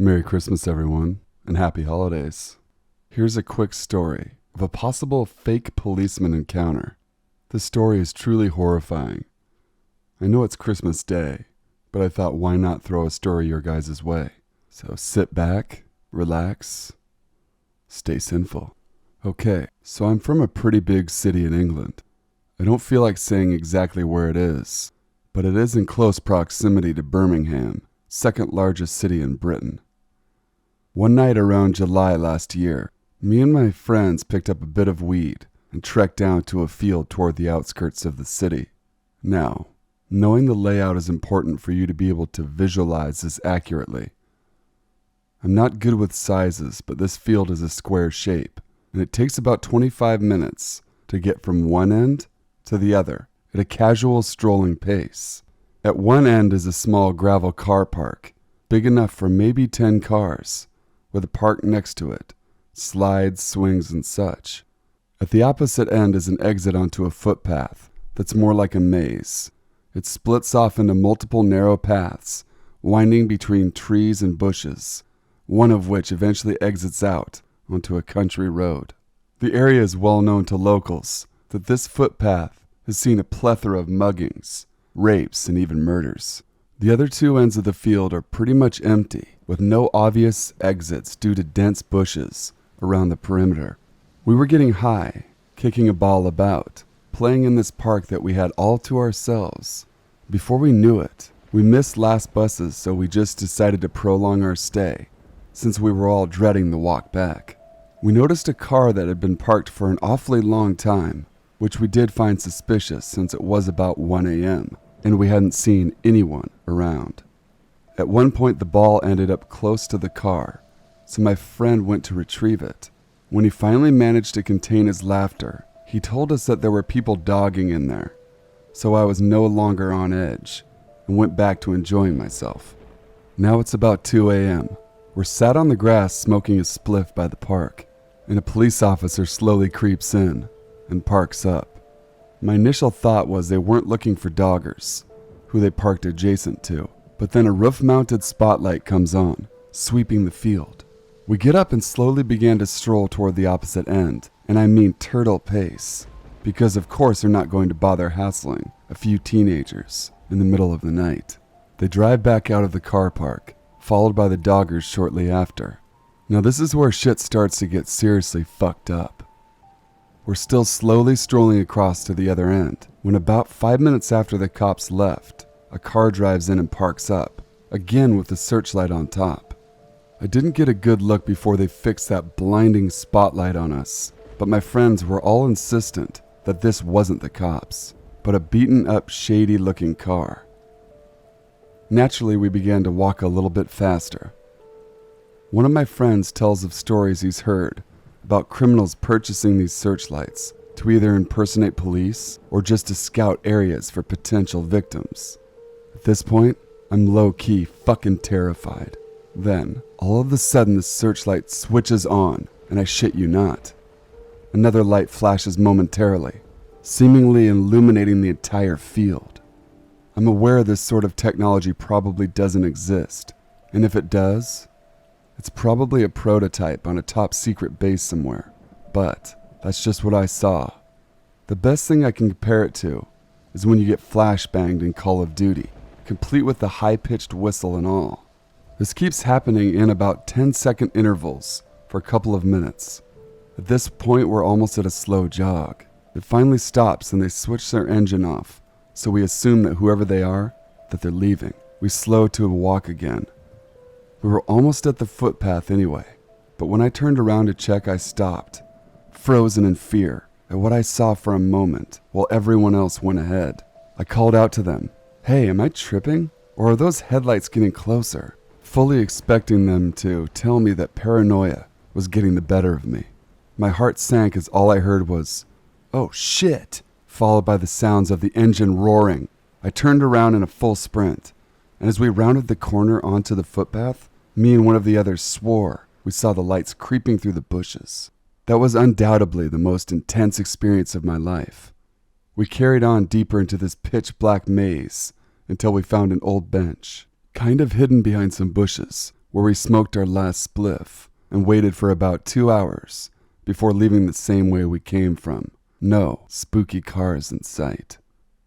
Merry Christmas, everyone, and happy holidays. Here's a quick story of a possible fake policeman encounter. This story is truly horrifying. I know it's Christmas Day, but I thought why not throw a story your guys' way? So sit back, relax, stay sinful. Okay, so I'm from a pretty big city in England. I don't feel like saying exactly where it is, but it is in close proximity to Birmingham, second largest city in Britain. One night around July last year, me and my friends picked up a bit of weed and trekked down to a field toward the outskirts of the city. Now, knowing the layout is important for you to be able to visualize this accurately. I'm not good with sizes, but this field is a square shape, and it takes about 25 minutes to get from one end to the other at a casual strolling pace. At one end is a small gravel car park, big enough for maybe 10 cars, with a park next to it, slides, swings, and such. At the opposite end is an exit onto a footpath that's more like a maze. It splits off into multiple narrow paths, winding between trees and bushes, one of which eventually exits out onto a country road. The area is well known to locals that this footpath has seen a plethora of muggings, rapes, and even murders. The other two ends of the field are pretty much empty, with no obvious exits due to dense bushes around the perimeter. We were getting high, kicking a ball about, playing in this park that we had all to ourselves. Before we knew it, we missed last buses, so we just decided to prolong our stay, since we were all dreading the walk back. We noticed a car that had been parked for an awfully long time, which we did find suspicious since it was about 1 a.m., and we hadn't seen anyone around. At one point, the ball ended up close to the car, so my friend went to retrieve it. When he finally managed to contain his laughter, he told us that there were people dogging in there, so I was no longer on edge and went back to enjoying myself. Now it's about 2 a.m. We're sat on the grass smoking a spliff by the park, and a police officer slowly creeps in and parks up. My initial thought was they weren't looking for doggers, who they parked adjacent to, but then a roof-mounted spotlight comes on, sweeping the field. We get up and slowly began to stroll toward the opposite end, and I mean turtle pace, because of course they're not going to bother hassling a few teenagers in the middle of the night. They drive back out of the car park, followed by the doggers shortly after. Now this is where shit starts to get seriously fucked up. We're still slowly strolling across to the other end, when about 5 minutes after the cops left, a car drives in and parks up, again with the searchlight on top. I didn't get a good look before they fixed that blinding spotlight on us, but my friends were all insistent that this wasn't the cops, but a beaten-up, shady-looking car. Naturally, we began to walk a little bit faster. One of my friends tells of stories he's heard about criminals purchasing these searchlights to either impersonate police or just to scout areas for potential victims. At this point, I'm low-key fucking terrified. Then, all of a sudden the searchlight switches on, and I shit you not. Another light flashes momentarily, seemingly illuminating the entire field. I'm aware this sort of technology probably doesn't exist, and if it does, it's probably a prototype on a top secret base somewhere, but that's just what I saw. The best thing I can compare it to is when you get flashbanged in Call of Duty, complete with the high-pitched whistle and all. This keeps happening in about 10-second intervals for a couple of minutes. At this point, we're almost at a slow jog. It finally stops and they switch their engine off, so we assume that whoever they are, that they're leaving. We slow to a walk again. We were almost at the footpath anyway, but when I turned around to check, I stopped, frozen in fear at what I saw for a moment while everyone else went ahead. I called out to them, "Hey, am I tripping? Or are those headlights getting closer?" Fully expecting them to tell me that paranoia was getting the better of me. My heart sank as all I heard was, "Oh shit," followed by the sounds of the engine roaring. I turned around in a full sprint, and as we rounded the corner onto the footpath, me and one of the others swore we saw the lights creeping through the bushes. That was undoubtedly the most intense experience of my life. We carried on deeper into this pitch-black maze until we found an old bench, kind of hidden behind some bushes, where we smoked our last spliff and waited for about 2 hours before leaving the same way we came from. No spooky cars in sight.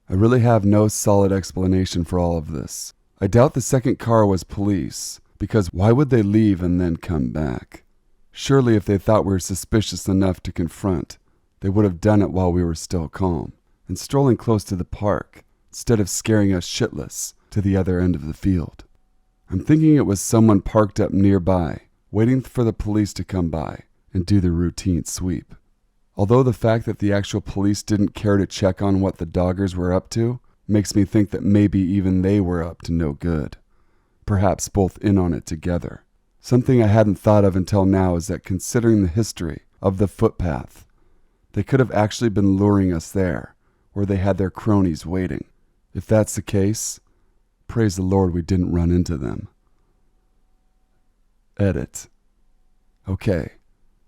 I really have no solid explanation for all of this. I doubt the second car was police, because why would they leave and then come back? Surely if they thought we were suspicious enough to confront, they would have done it while we were still calm and strolling close to the park, instead of scaring us shitless to the other end of the field. I'm thinking it was someone parked up nearby, waiting for the police to come by and do the routine sweep. Although the fact that the actual police didn't care to check on what the doggers were up to makes me think that maybe even they were up to no good. Perhaps both in on it together. Something I hadn't thought of until now is that considering the history of the footpath, they could have actually been luring us there, where they had their cronies waiting. If that's the case, praise the Lord we didn't run into them. Edit. Okay,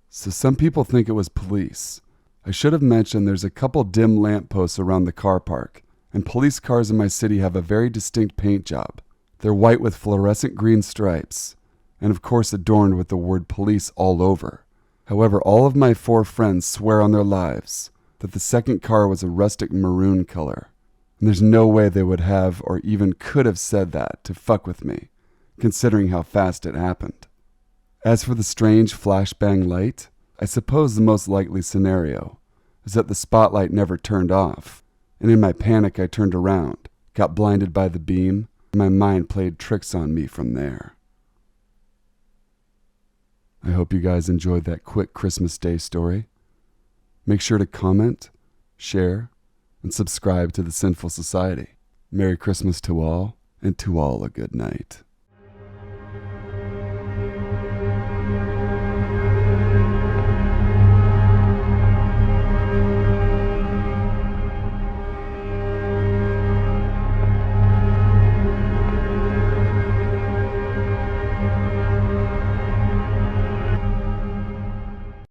so some people think it was police. I should have mentioned there's a couple dim lampposts around the car park, and police cars in my city have a very distinct paint job. They're white with fluorescent green stripes, and of course adorned with the word police all over. However, all of my 4 friends swear on their lives that the second car was a rustic maroon color, and there's no way they would have or even could have said that to fuck with me, considering how fast it happened. As for the strange flashbang light, I suppose the most likely scenario is that the spotlight never turned off, and in my panic I turned around, got blinded by the beam, and my mind played tricks on me from there. I hope you guys enjoyed that quick Christmas Day story. Make sure to comment, share, and subscribe to the Sinful Society. Merry Christmas to all, and to all a good night.